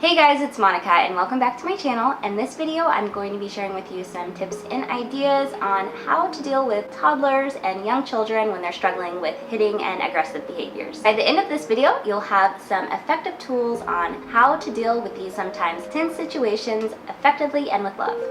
Hey guys, it's Monica and welcome back to my channel. In this video, I'm going to be sharing with you some tips and ideas on how to deal with toddlers and young children when they're struggling with hitting and aggressive behaviors. By the end of this video, you'll have some effective tools on how to deal with these sometimes tense situations effectively and with love.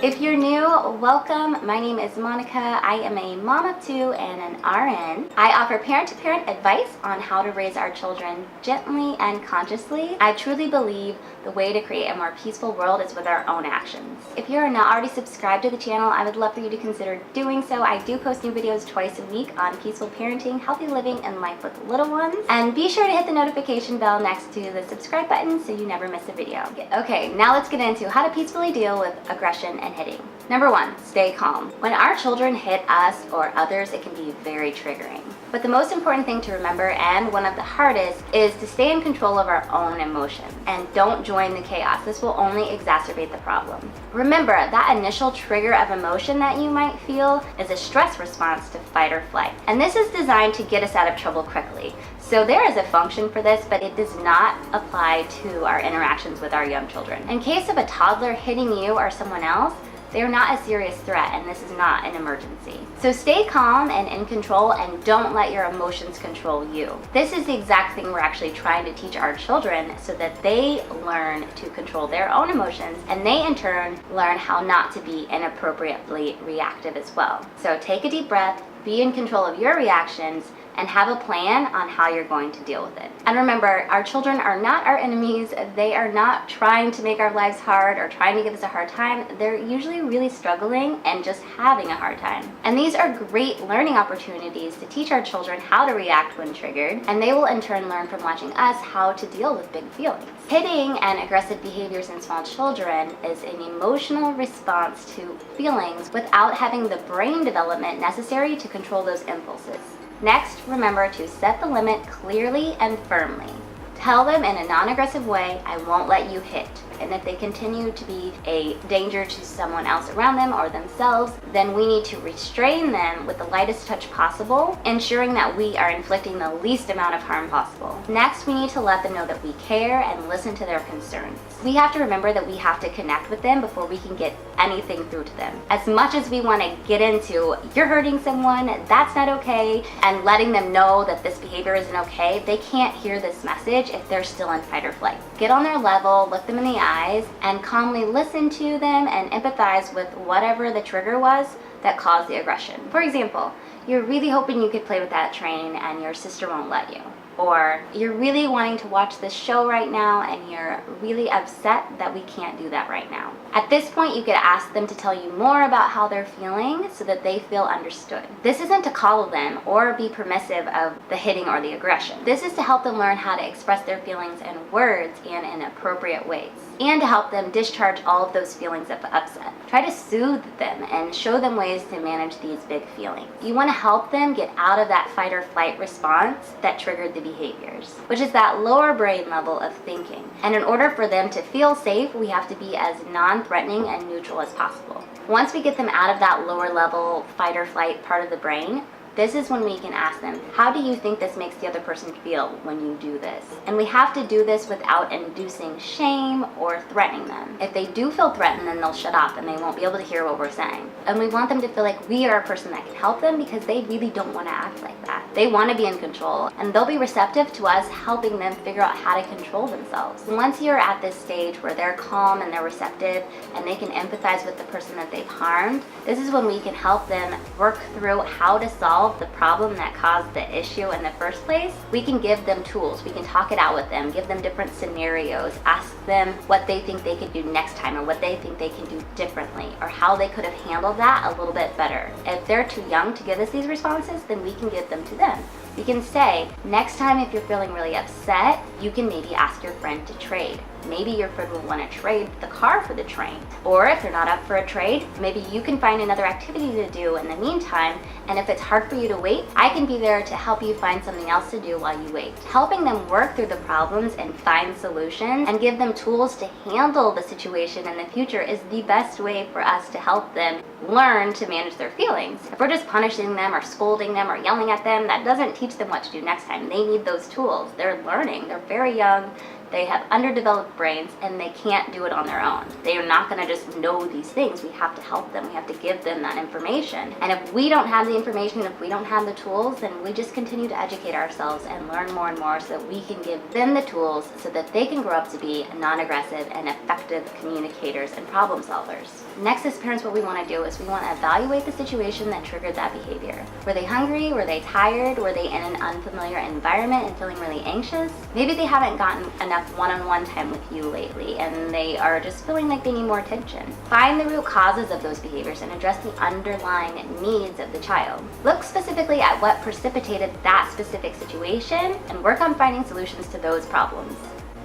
If you're new, welcome. My name is Monica. I am a mom of two and an RN. I offer parent-to-parent advice on how to raise our children gently and consciously. I truly believe the way to create a more peaceful world is with our own actions. If you are not already subscribed to the channel, I would love for you to consider doing so. I do post new videos twice a week on peaceful parenting, healthy living, and life with little ones. And be sure to hit the notification bell next to the subscribe button so you never miss a video. Okay, now let's get into how to peacefully deal with aggression and hitting. Number one, stay calm. When our children hit us or others, it can be very triggering. But the most important thing to remember, and one of the hardest, is to stay in control of our own emotions and don't join the chaos. This will only exacerbate the problem. Remember, that initial trigger of emotion that you might feel is a stress response to fight or flight. And this is designed to get us out of trouble quickly. So there is a function for this, but it does not apply to our interactions with our young children. In case of a toddler hitting you or someone else, they are not a serious threat, and this is not an emergency. So stay calm and in control, and don't let your emotions control you. This is the exact thing we're actually trying to teach our children so that they learn to control their own emotions, and they in turn learn how not to be inappropriately reactive as well. So take a deep breath, be in control of your reactions, and have a plan on how you're going to deal with it. And remember, our children are not our enemies. They are not trying to make our lives hard or trying to give us a hard time. They're usually really struggling and just having a hard time. And these are great learning opportunities to teach our children how to react when triggered, and they will in turn learn from watching us how to deal with big feelings. Hitting and aggressive behaviors in small children is an emotional response to feelings without having the brain development necessary to control those impulses. Next, remember to set the limit clearly and firmly. Tell them in a non-aggressive way, I won't let you hit. And if they continue to be a danger to someone else around them or themselves, then we need to restrain them with the lightest touch possible, ensuring that we are inflicting the least amount of harm possible. Next, we need to let them know that we care and listen to their concerns. We have to remember that we have to connect with them before we can get anything through to them. As much as we want to get into, you're hurting someone, that's not okay, and letting them know that this behavior isn't okay, they can't hear this message if they're still in fight or flight. Get on their level, look them in the eyes, and calmly listen to them and empathize with whatever the trigger was that caused the aggression. For example, you're really hoping you could play with that train and your sister won't let you. Or you're really wanting to watch this show right now and you're really upset that we can't do that right now. At this point, you could ask them to tell you more about how they're feeling so that they feel understood. This isn't to coddle them or be permissive of the hitting or the aggression. This is to help them learn how to express their feelings in words and in appropriate ways, and to help them discharge all of those feelings of upset. Try to soothe them and show them ways to manage these big feelings. You want to help them get out of that fight or flight response that triggered the behaviors, which is that lower brain level of thinking. And in order for them to feel safe, we have to be as non-threatening and neutral as possible. Once we get them out of that lower level fight or flight part of the brain, this is when we can ask them, how do you think this makes the other person feel when you do this? And we have to do this without inducing shame or threatening them. If they do feel threatened, then they'll shut up and they won't be able to hear what we're saying. And we want them to feel like we are a person that can help them because they really don't want to act like that. They want to be in control, and they'll be receptive to us helping them figure out how to control themselves. Once you're at this stage where they're calm and they're receptive and they can empathize with the person that they've harmed, this is when we can help them work through how to solve the problem that caused the issue in the first place. We can give them tools. We can talk it out with them, give them different scenarios, ask them what they think they could do next time or what they think they can do differently or how they could have handled that a little bit better. If they're too young to give us these responses, then we can give them to them. We can say, next time if you're feeling really upset, you can maybe ask your friend to trade. Maybe your friend will want to trade the car for the train. Or if they're not up for a trade, maybe you can find another activity to do in the meantime, and if it's hard for you to wait, I can be there to help you find something else to do while you wait. Helping them work through the problems and find solutions and give them tools to handle the situation in the future is the best way for us to help them learn to manage their feelings. If we're just punishing them or scolding them or yelling at them, that doesn't teach them what to do next time. They need those tools. They're learning. They're very young. They have underdeveloped brains and they can't do it on their own. They are not going to just know these things. We have to help them. We have to give them that information. And if we don't have the information, if we don't have the tools, then we just continue to educate ourselves and learn more and more so that we can give them the tools so that they can grow up to be non-aggressive and effective communicators and problem solvers. Next, as parents, what we want to do is we want to evaluate the situation that triggered that behavior. Were they hungry? Were they tired? Were they in an unfamiliar environment and feeling really anxious? Maybe they haven't gotten enough one-on-one time with you lately and they are just feeling like they need more attention. Find the root causes of those behaviors and address the underlying needs of the child. Look specifically at what precipitated that specific situation and work on finding solutions to those problems.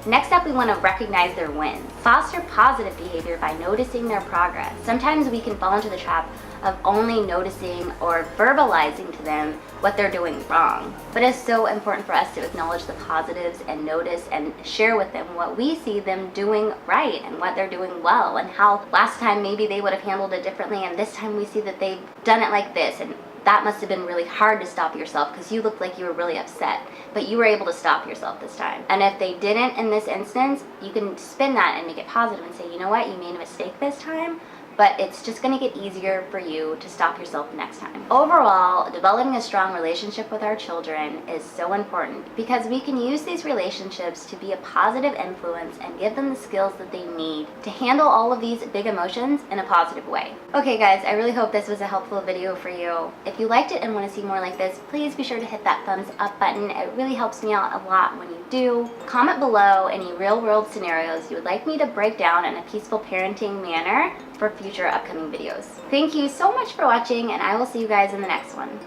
Next up, we want to recognize their wins. Foster positive behavior by noticing their progress. Sometimes we can fall into the trap of only noticing or verbalizing to them what they're doing wrong. But it's so important for us to acknowledge the positives and notice and share with them what we see them doing right and what they're doing well and how last time maybe they would have handled it differently and this time we see that they've done it like this, and that must have been really hard to stop yourself because you looked like you were really upset, but you were able to stop yourself this time. And if they didn't in this instance, you can spin that and make it positive and say, you know what, you made a mistake this time, but it's just going to get easier for you to stop yourself next time. Overall, developing a strong relationship with our children is so important because we can use these relationships to be a positive influence and give them the skills that they need to handle all of these big emotions in a positive way. Okay guys, I really hope this was a helpful video for you. If you liked it and want to see more like this, please be sure to hit that thumbs up button. It really helps me out a lot when you do. Comment below any real world scenarios you would like me to break down in a peaceful parenting manner for future upcoming videos. Thank you so much for watching, and I will see you guys in the next one.